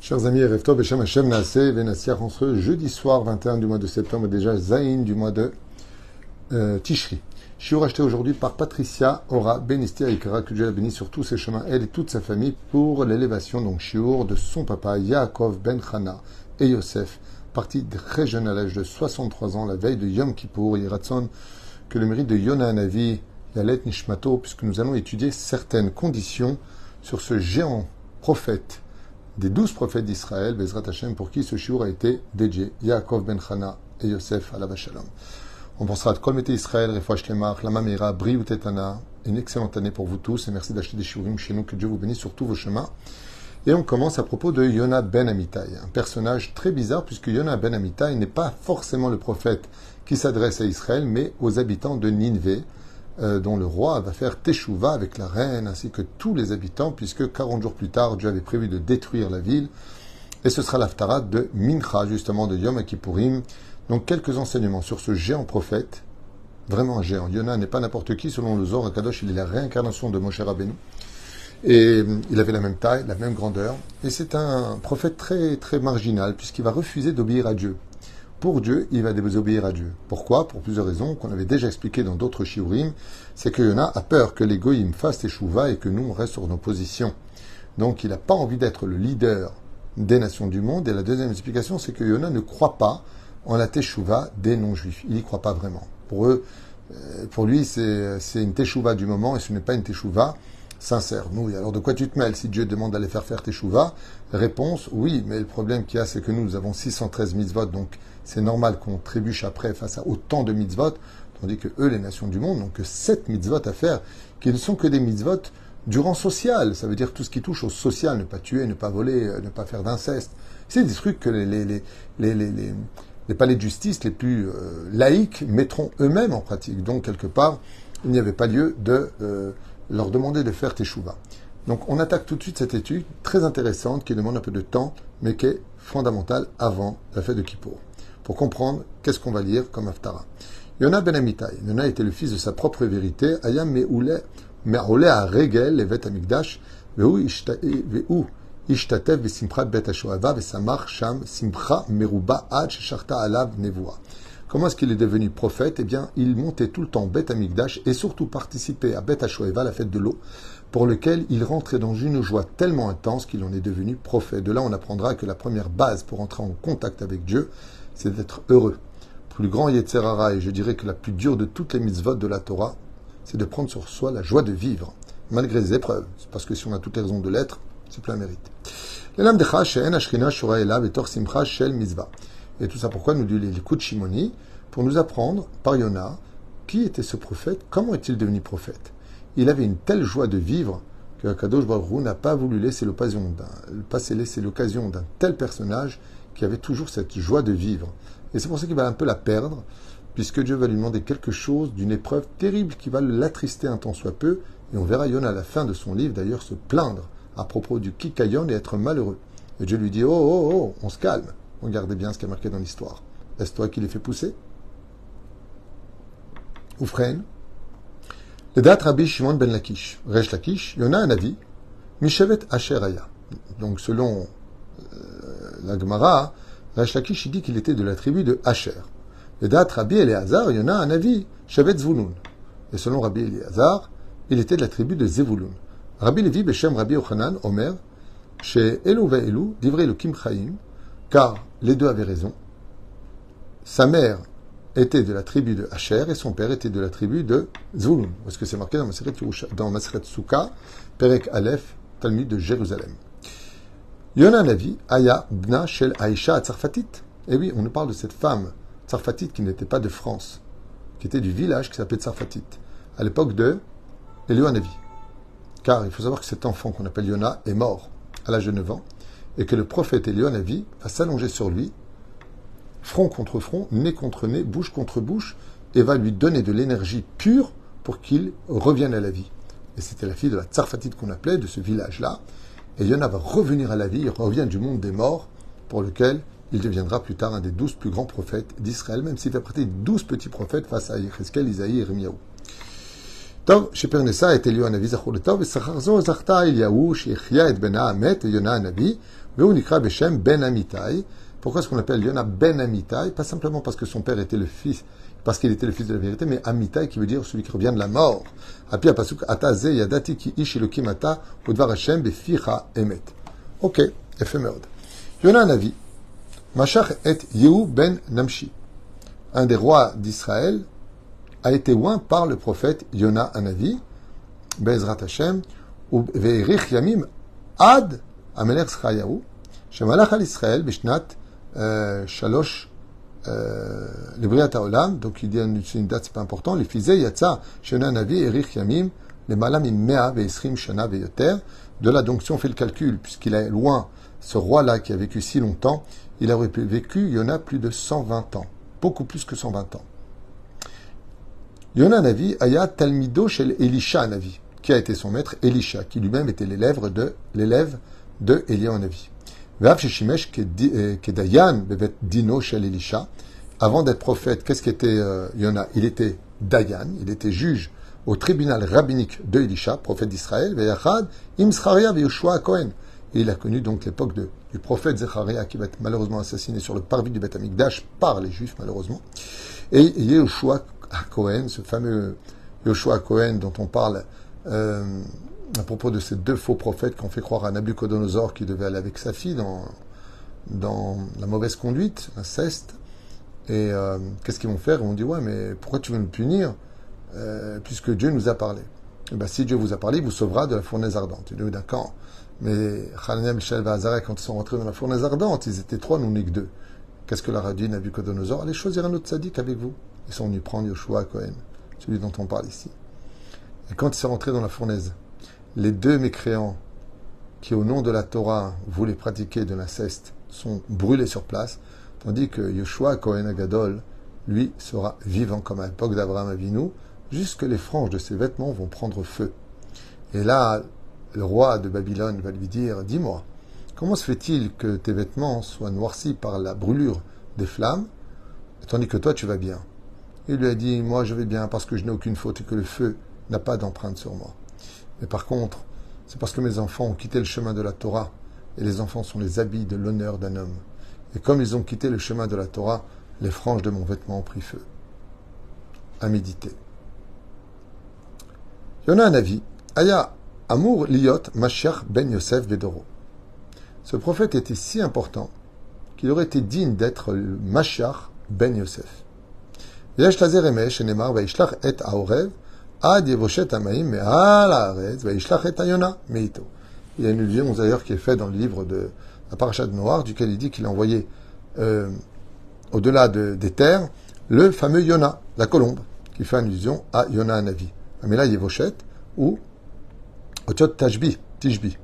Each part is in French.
Chers amis, Erev Tov, Beshem Hashem Naaseh Venasiach, en ce jeudi soir 21 du mois de septembre, déjà Zayin du mois de Tishri. Shiur acheté aujourd'hui par Patricia Ora Benistia Ikara, que Dieu la bénisse sur tous ses chemins, elle et toute sa famille, pour l'élévation, donc Shiur, de son papa Yaakov Ben Chana et Yosef, parti très jeune à l'âge de 63 ans, la veille de Yom Kippour. Yiratson, que le mérite de Yona Hanavi, Yalet Nishmato, puisque nous allons étudier certaines conditions sur ce géant prophète des 12 prophètes d'Israël, Bezrat Hashem, pour qui ce shiur a été dédié, Yaakov Ben Chana et Yosef Alav Shalom. On pensera à Kol Mete Israël, Refouach Lemach, Lama Meira, Briut Etana, une excellente année pour vous tous, et merci d'acheter des shiurim chez nous, que Dieu vous bénisse sur tous vos chemins. Et on commence à propos de Yona Ben Amittai, un personnage très bizarre, puisque Yona Ben Amittai n'est pas forcément le prophète qui s'adresse à Israël, mais aux habitants de Ninvé, dont le roi va faire Teshuvah avec la reine, ainsi que tous les habitants, puisque 40 jours plus tard, Dieu avait prévu de détruire la ville. Et ce sera l'Haftarah de Mincha, justement, de Yom Kippourim. Donc, quelques enseignements sur ce géant prophète, vraiment un géant. Yona n'est pas n'importe qui, selon le Zohar HaKadosh, il est la réincarnation de Moshe Rabbeinu. Et il avait la même taille, la même grandeur. Et c'est un prophète très, très marginal, puisqu'il va refuser d'obéir à Dieu. Pour Dieu, il va désobéir à Dieu. Pourquoi? Pour plusieurs raisons qu'on avait déjà expliquées dans d'autres shiurim. C'est que Yona a peur que les goïms fassent teshuva et que nous, on reste sur nos positions. Donc, il n'a pas envie d'être le leader des nations du monde. Et la deuxième explication, c'est que Yona ne croit pas en la teshuva des non-juifs. Il n'y croit pas vraiment. Pour eux, pour lui, c'est une teshuva du moment et ce n'est pas une teshuva sincère. Nous, alors de quoi tu te mêles si Dieu demande d'aller faire teshuva? Réponse, oui, mais le problème qu'il y a, c'est que nous avons 613 mitzvot, donc c'est normal qu'on trébuche après face à autant de mitzvot, tandis que eux, les nations du monde, n'ont que 7 mitzvot à faire, qui ne sont que des mitzvot du rang social. Ça veut dire tout ce qui touche au social, ne pas tuer, ne pas voler, ne pas faire d'inceste. C'est des trucs que les palais de justice les plus laïques mettront eux-mêmes en pratique. Donc, quelque part, il n'y avait pas lieu de leur demander de faire teshuva. Donc, on attaque tout de suite cette étude très intéressante qui demande un peu de temps, mais qui est fondamentale avant la fête de Kippour. Pour comprendre qu'est-ce qu'on va lire comme Haftarah. Yona Ben Amittai. Yona était le fils de sa propre vérité. Ayam me'oleh ha'regel levet hamikdash ve'hu ishtatev v'simchat bet ha'shoava v'samach sham simcha meruba ad shecharta alav nevoa. Comment est-ce qu'il est devenu prophète? Eh bien, il montait tout le temps Bet Hamikdash et surtout participait à Bet HaShoeva, la fête de l'eau, pour lequel il rentrait dans une joie tellement intense qu'il en est devenu prophète. De là, on apprendra que la première base pour entrer en contact avec Dieu, c'est d'être heureux. Plus grand Yetzer Hara, et je dirais que la plus dure de toutes les mitzvot de la Torah, c'est de prendre sur soi la joie de vivre, malgré les épreuves. C'est parce que si on a toutes les raisons de l'être, c'est plein mérite. Et tout ça pourquoi nous dit l'écoute Shimoni, pour nous apprendre par Yona qui était ce prophète, comment est-il devenu prophète. Il avait une telle joie de vivre que Kadosh Baruch Hu n'a pas voulu laisser l'occasion d'un tel personnage qui avait toujours cette joie de vivre. Et c'est pour ça qu'il va un peu la perdre, puisque Dieu va lui demander quelque chose d'une épreuve terrible qui va l'attrister un tant soit peu. Et on verra Yona à la fin de son livre d'ailleurs se plaindre à propos du Kikayon et être malheureux. Et Dieu lui dit, oh, on se calme. Regardez bien ce qui est marqué dans l'histoire. Est-ce toi qui les fait pousser? Oufren. Le date Rabbi Shimon ben Lakish. Resh Lakish, Yona Hanavi, Mishevet Asher Aya. Donc selon la Gemara, Resh Lakish il dit qu'il était de la tribu de Asher. Le date Rabbi Eleazar, Yona Hanavi, Shevet Zvulun. Et selon Rabbi Eleazar, il était de la tribu de Zevulun. Rabbi Levi Beshem Rabbi Yochanan, Omer, chez Elu ve'Elu, Divrei Elokim Chaim, car les deux avaient raison. Sa mère était de la tribu de Asher et son père était de la tribu de Zvulun. Parce que c'est marqué dans Maseret Souka, Perek Aleph, Talmud de Jérusalem. Yona Hanavi, Aya, Bna Shel Aisha Tzarfatit. Et oui, on nous parle de cette femme Tzarfatit qui n'était pas de France, qui était du village qui s'appelait Tzarfatit, à l'époque de Eliyahu Hanavi. Car il faut savoir que cet enfant qu'on appelle Yona est mort à l'âge de 9 ans, et que le prophète Eliyahu Hanavi va s'allonger sur lui, front contre front, nez contre nez, bouche contre bouche, et va lui donner de l'énergie pure pour qu'il revienne à la vie. Et c'était la fille de la Tzarfatite qu'on appelait, de ce village-là. Et Yona va revenir à la vie, il revient du monde des morts, pour lequel il deviendra plus tard un des 12 plus grands prophètes d'Israël, même s'il fait partie de 12 petits prophètes face à Yecheskel, Isaïe et Yirmiyahu. טוב, שפרנסה את אליהו הנביא זכור לטוב, ושכר זו זכתה אליהו שהחיה את בנה המת, יונה הנביא, Veunikra Beshem Ben Amitai. Pourquoi est-ce qu'on l'appelle Yona Ben Amitai? Pas simplement parce que son père était le fils, parce qu'il était le fils de la vérité, mais Amitai qui veut dire celui qui revient de la mort. Apia Pasuk Ataze Yadati ki ish Elokim ata udvar Hashem beficha emet. Ok, éphémère. Yona Navi. Mashach et Yehu ben Namshi. Un des rois d'Israël a été oint par le prophète Yona Hanavi, Bezrat Hashem, ou Ve'erich Yamim Ad Amelech Schayahu, Shemalach al Israël, Bishnat Shalosh, le Briat Haolam, donc il dit une date, c'est pas important, les Fizeh Yatsa, Yona Hanavi, Erich Yamim, les Malam Mea, Ve'esrim Shana Ve'yoter. De là, donc, si on fait le calcul, puisqu'il est loin, ce roi-là qui a vécu si longtemps, il aurait vécu, Yona, plus de 120 ans. Beaucoup plus que 120 ans. Yona Navi, Aya Talmido shel Elisha Navi, qui a été son maître, Elisha, qui lui-même était l'élève de Eliyahu Navi. Vav Sheshimesh Kedayan Bevet Dino shel Elisha. Avant d'être prophète, qu'est-ce qu'était Yona? Il était Dayan, il était juge au tribunal rabbinique de Elisha, prophète d'Israël, Veyachad, Imscharia Veyoshua Cohen. Et il a connu donc l'époque du prophète Zecharia qui va être malheureusement assassiné sur le parvis du Beth Amikdash par les Juifs, malheureusement. Et Yehoshua Cohen, ce fameux Yehoshua Cohen dont on parle à propos de ces deux faux prophètes qui ont fait croire à Nabucodonosor qui devait aller avec sa fille dans la mauvaise conduite, l'inceste. Et qu'est-ce qu'ils vont faire? Ils vont dire, ouais, mais pourquoi tu veux nous punir puisque Dieu nous a parlé? Et bien, si Dieu vous a parlé, il vous sauvera de la fournaise ardente. Il dit, d'accord. Mais Hanania, Mishaël et Azariah, quand ils sont rentrés dans la fournaise ardente, ils étaient trois, nous n'est que deux. Qu'est-ce que leur a dit Nabucodonosor? Allez choisir un autre sadique avec vous. Ils sont venus prendre Yoshua Cohen, celui dont on parle ici. Et quand ils sont rentrés dans la fournaise, les deux mécréants qui, au nom de la Torah, voulaient pratiquer de l'inceste, sont brûlés sur place, tandis que Yoshua Cohen Agadol, lui, sera vivant comme à l'époque d'Abraham Avinu, jusque les franges de ses vêtements vont prendre feu. Et là, le roi de Babylone va lui dire, dis-moi, comment se fait-il que tes vêtements soient noircis par la brûlure des flammes, tandis que toi tu vas bien? Il lui a dit, moi je vais bien parce que je n'ai aucune faute et que le feu n'a pas d'empreinte sur moi. Mais par contre, c'est parce que mes enfants ont quitté le chemin de la Torah, et les enfants sont les habits de l'honneur d'un homme. Et comme ils ont quitté le chemin de la Torah, les franges de mon vêtement ont pris feu. À méditer. Yona Hanavi, Aya Amour Liot Mashiach ben Yosef Bedoro. Ce prophète était si important qu'il aurait été digne d'être le Mashiach ben Yosef. Yesh lazer emesh shenemar vaishlach et haorev ad yevoshet hamaim me'al haaretz vaishlach et hayona meito. Il y a une allusion d'ailleurs qui est faite dans le livre de la Parashat de Noir, duquel il dit qu'il a envoyé au-delà des terres le fameux Yona, la colombe, qui fait allusion à Yona Hanavi. Mais là, Yevoshet ou Otiot Tishbi.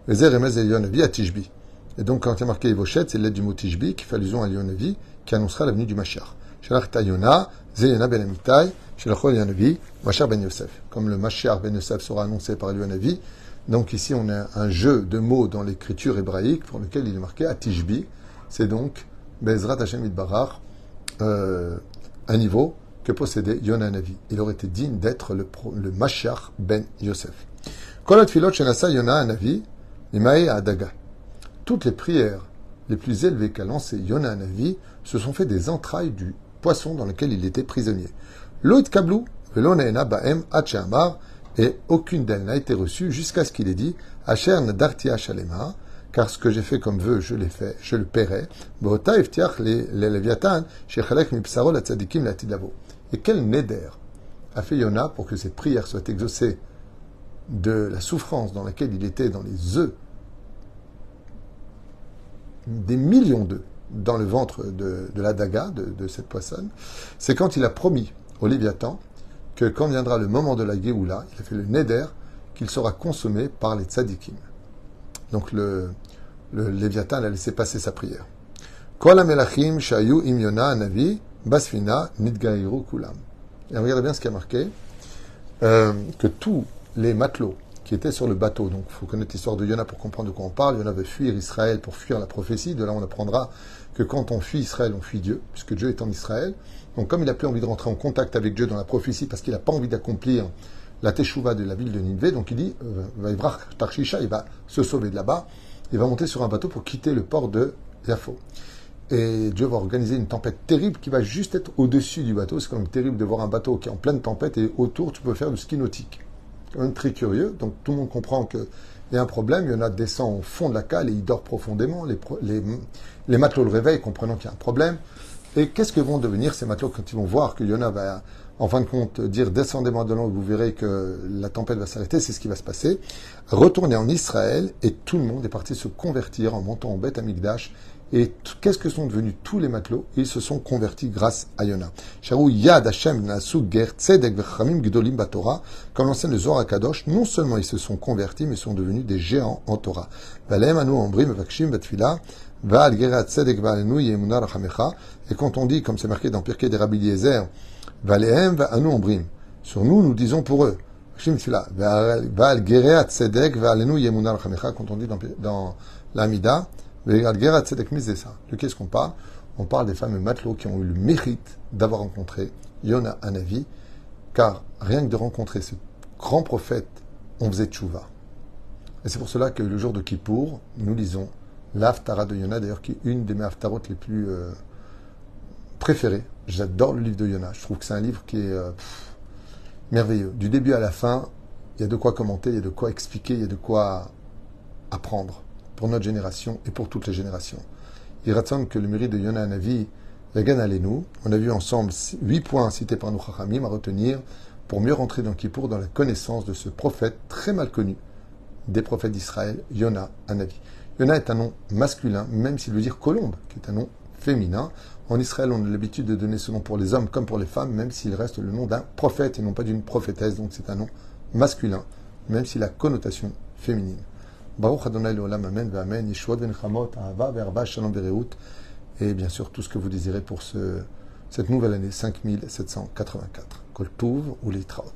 Vezer remez Eliyahu Hanavi à Tishbi. Et donc, quand il y a marqué Yevoshet, c'est l'aide du mot Tishbi qui fait allusion à Eliyahu Hanavi, qui annoncera la venue du Mashiach. Shelach Tayona, Zeyona ben Amitai, Shelach Eliyahu Hanavi, Mashiach ben Yosef. Comme le Mashiach ben Yosef sera annoncé par Eliyahu Hanavi, donc ici on a un jeu de mots dans l'écriture hébraïque pour lequel il est marqué à Tishbi. C'est donc Bezrat Hashem Yitbarach, un niveau que possédait Yona Hanavi. Il aurait été digne d'être le Mashiach ben Yosef. Kolat Filot Shenasa Yona Hanavi, Nimae Adaga. Toutes les prières les plus élevées qu'a lancées Yona Hanavi se sont fait des entrailles du poisson dans lequel il était prisonnier. Loït Kablou, Velo Neena Baem Hachamar, et aucune d'elles n'a été reçue jusqu'à ce qu'il ait dit Asher Nadartia Shalema, car ce que j'ai fait comme vœu, je l'ai fait, je le paierai. Beota Iftiach le Leviathan, Shechalek Mipsaro la Tzadikim la Tidavo. Et quel neder a fait Yona pour que cette prière soit exaucée de la souffrance dans laquelle il était dans les œufs, des millions d'œufs dans le ventre de la daga, de cette poissonne, c'est quand il a promis au Léviathan que quand viendra le moment de la Géoula, il a fait le neder qu'il sera consommé par les tzadikim. Donc le Léviathan a laissé passer sa prière. Kol hamelachim shayu im Yona Hanavi basfina nidgairu kulam. Et regardez bien ce qui a marqué, que tous les matelots qui étaient sur le bateau, donc il faut connaître l'histoire de Yona pour comprendre de quoi on parle. Yona veut fuir Israël pour fuir la prophétie. De là, on apprendra que quand on fuit Israël, on fuit Dieu, puisque Dieu est en Israël. Donc comme il n'a plus envie de rentrer en contact avec Dieu dans la prophétie, parce qu'il n'a pas envie d'accomplir la teshuva de la ville de Ninvé, donc il dit, il va se sauver de là-bas. il va monter sur un bateau pour quitter le port de Yafo. Et Dieu va organiser une tempête terrible qui va juste être au-dessus du bateau. C'est quand même terrible de voir un bateau qui est en pleine tempête et autour, tu peux faire du ski nautique. C'est quand même très curieux. Donc tout le monde comprend qu'il y a un problème. Il y en a descend au fond de la cale et il dort profondément. Les matelots le réveillent, comprenant qu'il y a un problème. Et qu'est-ce que vont devenir ces matelots quand ils vont voir que Yona va, en fin de compte, dire descendez-moi de l'eau et vous verrez que la tempête va s'arrêter. C'est ce qui va se passer. Retourner en Israël et tout le monde est parti se convertir en montant au Beth Amikdash. Et qu'est-ce que sont devenus tous les matelots? Ils se sont convertis grâce à Yona. Sharou Yad Hashem Nasu Ger Tzedek V'Chamim Gdolim Batorah. Comme l'enseigne le Zohar HaKadosh, non seulement ils se sont convertis, mais sont devenus des géants en Torah. Valem Anu Ombrim Vakshim Batfila. Va'al Gerat Tzedek Va'alenu Yemuna Rachamecha. Et quand on dit, comme c'est marqué dans Pirkei des Rabbi Eliezer, Valehem Va'anu Ombrim. Sur nous, nous disons pour eux. Vakshim Batfila. Va'al Gerat Tzedek Va'alenu Yemuna Rachamecha. Quand on dit dans l'Amida, de qu'est-ce qu'on parle? On parle des fameux matelots qui ont eu le mérite d'avoir rencontré Yona Hanavi, car rien que de rencontrer ce grand prophète, on faisait tchouva. Et c'est pour cela que le jour de Kippour, nous lisons l'Haftara de Yona, d'ailleurs qui est une de mes Haftarot les plus préférées. J'adore le livre de Yona. Je trouve que c'est un livre qui est merveilleux. Du début à la fin, il y a de quoi commenter, il y a de quoi expliquer, il y a de quoi apprendre. Pour notre génération et pour toutes les générations. Il raconte que le mérite de Yona Hanavi, Vegan Alenu, on a vu ensemble 8 points cités par nos Chachamim à retenir pour mieux rentrer dans Kippour dans la connaissance de ce prophète très mal connu des prophètes d'Israël, Yona Hanavi. Yona est un nom masculin, même s'il veut dire colombe, qui est un nom féminin. En Israël, on a l'habitude de donner ce nom pour les hommes comme pour les femmes, même s'il reste le nom d'un prophète et non pas d'une prophétesse, donc c'est un nom masculin, même s'il a connotation féminine. Baruch Adonai Leolam, Amen, Amen, Yeshuot Venchamot, Ahava, Verba, Shalom, Bereut, et bien sûr tout ce que vous désirez pour cette nouvelle année 5784. Kol Tuv ou Litraot.